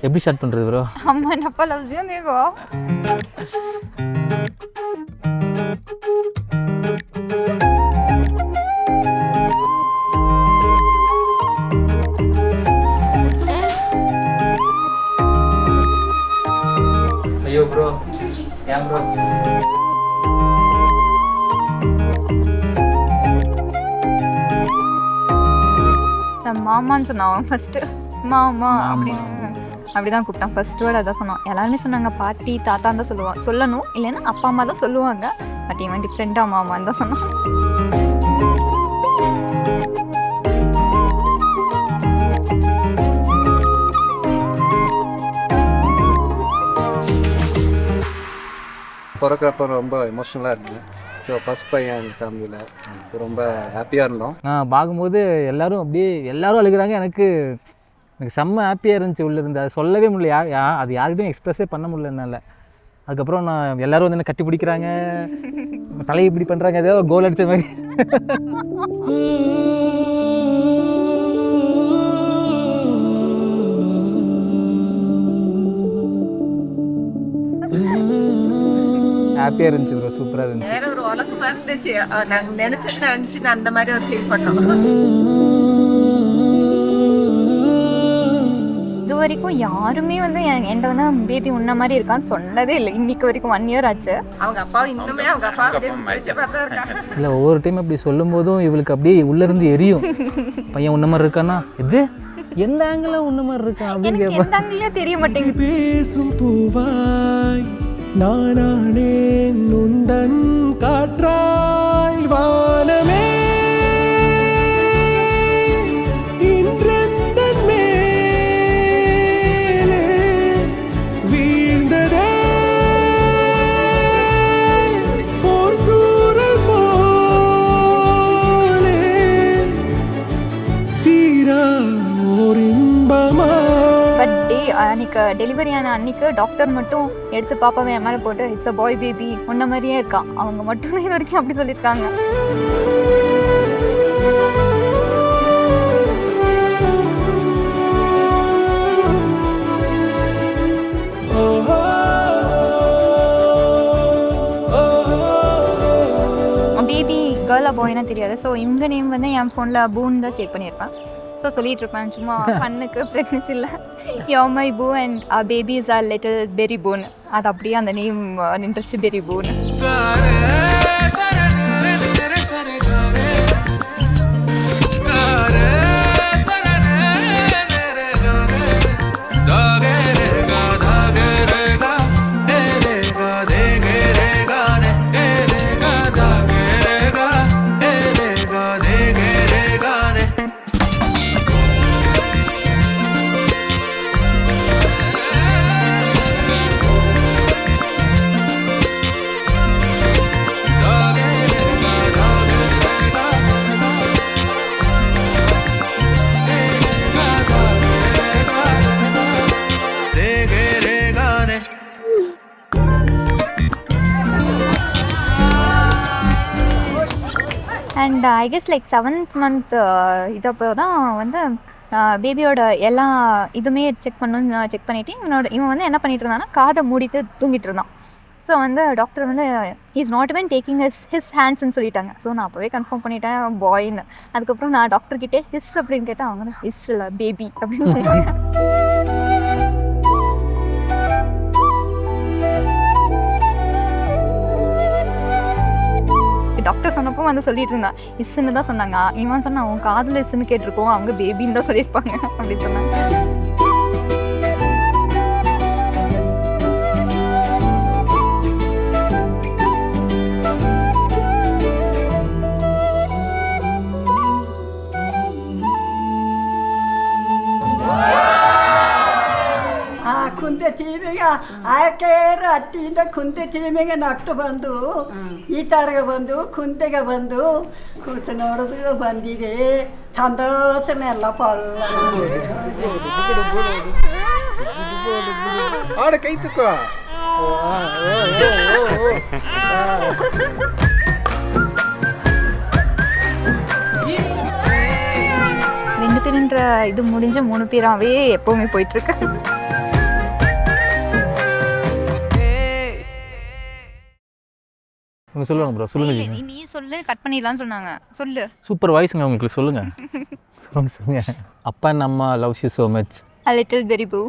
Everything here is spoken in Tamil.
எப்படி ஸ்டார்ட் பண்ணுறது ப்ரோ? அம்மா என்னப்பா லவ்ஸியும் தேவோ ஐயோ ப்ரோ, ஏன் ப்ரோ? மாமான்னு சொன்னான் ஃபர்ஸ்ட். மாமா அப்படின்னு அப்படிதான் கூப்பிட்டான். ஃபர்ஸ்ட் வேர்டு அதான் சொன்னான். எல்லாருமே சொன்னாங்க பாட்டி தாத்தான்னு தான் சொல்லுவான், சொல்லணும் இல்லைன்னா அப்பா அம்மா தான் சொல்லுவாங்க. பட் இவன் டிஃப்ரெண்டாக மாமான்னு தான் சொன்னான். பிறக்கிறப்ப ரொம்ப எமோஷ்னலாக இருந்தது. ஸோ ஃபஸ்ட் பையன் எங்கள் ஃபேமிலியில் ரொம்ப ஹாப்பியாக இருந்தோம். பார்க்கும்போது எல்லாரும் அப்படியே எல்லாரும் அழுகிறாங்க. எனக்கு செம்ம ஹாப்பியாக இருந்துச்சு உள்ளே இருந்து. அது சொல்லவே முடியல, அது யாருக்கிட்டையும் எக்ஸ்ப்ரெஸ்ஸே பண்ண முடியல என்னால். அதுக்கப்புறம் நான் எல்லோரும் வந்து என்ன கட்டி பிடிக்கிறாங்க, தலையை இப்படி பண்ணுறாங்க, ஏதோ கோல் அடித்த மாதிரி. ஹாப்பியாக இருந்துச்சு ப்ரோ, சூப்பராக இருந்துச்சு. வேற ஒரு உலகமாக இருந்துச்சு. நாங்கள் நினச்சிட்டு அந்த மாதிரி ஒரு ஃபீல் பண்ணோம். இது வரைக்கும் யாருமே வந்து என்கிட்ட வந்து பேபி உன்ன மாதிரி இருக்கான்னு சொன்னதே இல்லை. இன்னைக்கு வரைக்கும் 1 year ஆச்சு. அவங்க அப்பா இன்னுமே அவங்க அப்பா இருக்காங்க. இல்லை, ஒவ்வொரு டைம் அப்படி சொல்லும் போதும் இவளுக்கு அப்படியே உள்ளேருந்து எரியும். பையன் உன்ன மாதிரி இருக்கானா, இது எந்த ஆங்கிள் உன்ன மாதிரி இருக்கான் அப்படின்னு எனக்கு எந்த ஆங்கிளையும் தெரிய மாட்டேங்குது. பேசும் பூவாய் நானே நுண்டன் காற்றாய் வானமே இன்றெந்தன் மேலே வீழ்ந்ததே போர் தூறல் போலே தீரா ஓர் இன்பமா. அன்னைக்கு டெலிவரி ஆன அன்னைக்கு டாக்டர் மட்டும் எடுத்து பாப்பாவை என் மேலே போட்டு இட்ஸ் அ பாய் பேபி உன்ன மாதிரியே இருக்கான். அவங்க மட்டும் இது வரைக்கும் அப்படி சொல்லியிருக்காங்க. பேபி கேர்ளா பாய்னா தெரியாது. ஸோ இவங்க நேம் வந்து என் ஃபோனில் பூன்னு தான் சேவ் பண்ணியிருப்பேன். ஸோ சொல்லிட்டு இருப்பேன் சும்மா கண்ணுக்கு ப்ரெக்னன்சி இல்லை, yo my boo and babies are little berry boon. அது அப்படியே அந்த நேம் நின்றுச்சு, berry boon. And I guess like 7th month இதப்போ தான் வந்து பேபியோட எல்லா இதுவுமே செக் பண்ணிவிட்டு இவன் வந்து என்ன பண்ணிட்டு இருந்தான்னா காதை மூடிட்டு தூங்கிட்டு இருந்தான். ஸோ வந்து டாக்டர் வந்து is not even taking his ஹேண்ட்ஸ்ன்னு சொல்லிட்டாங்க. ஸோ நான் அப்போவே கன்ஃபார்ம் பண்ணிட்டேன் பாய்ன்னு. அதுக்கப்புறம் நான் டாக்டர்கிட்டே ஹிஸ் அப்படின்னு கேட்டேன். அவங்க ஹிஸ் இல்லை பேபி அப்படின்னு சொன்னாங்க. டாக்டர் சொன்னப்போ வந்து சொல்லிட்டு இருந்தான் இஸ்ன்னு தான் சொன்னாங்க. இவன் சொன்னா அவன் காதில் இஸ்ன்னு கேட்டிருக்கோம், அவங்க பேபின்னு தான் சொல்லியிருப்பாங்க அப்படின்னு சொன்னாங்க. ಕುಂದೆ ಟೀಮಿಗೆ ಆಕೆ ಅಟ್ಟಿಯಿಂದ ಕುಂದೆ ಟೀಮಿಗೆ ನಟ್ಟು ಬಂದು ಈ ಥರಗೆ ಬಂದು ಕುಂತೆಗೆ ಬಂದು ಕೂತು ನೋಡೋದು ಬಂದಿದೆ ಸಂತೋಷನೆಲ್ಲ ಪಳ್ಳ ஆட கை தூக்கோ. பேருன்ற இது முடிஞ்ச 3 பேராவே எப்பவுமே போயிட்டு இருக்கு. அவங்க சொல்லுவாங்க ப்ரோ, சொல்லுங்க இல்ல, ஜீவா. நீ சொல்லு, கட் பண்ணிடலாம்னு சொன்னாங்க. சொல்லு. சூப்பர் வாய்ஸுங்க உங்களுக்கு, சொல்லுங்க. சொல்லுங்க. அப்பா அண்ட் அம்மா loves you so much. A little very boo.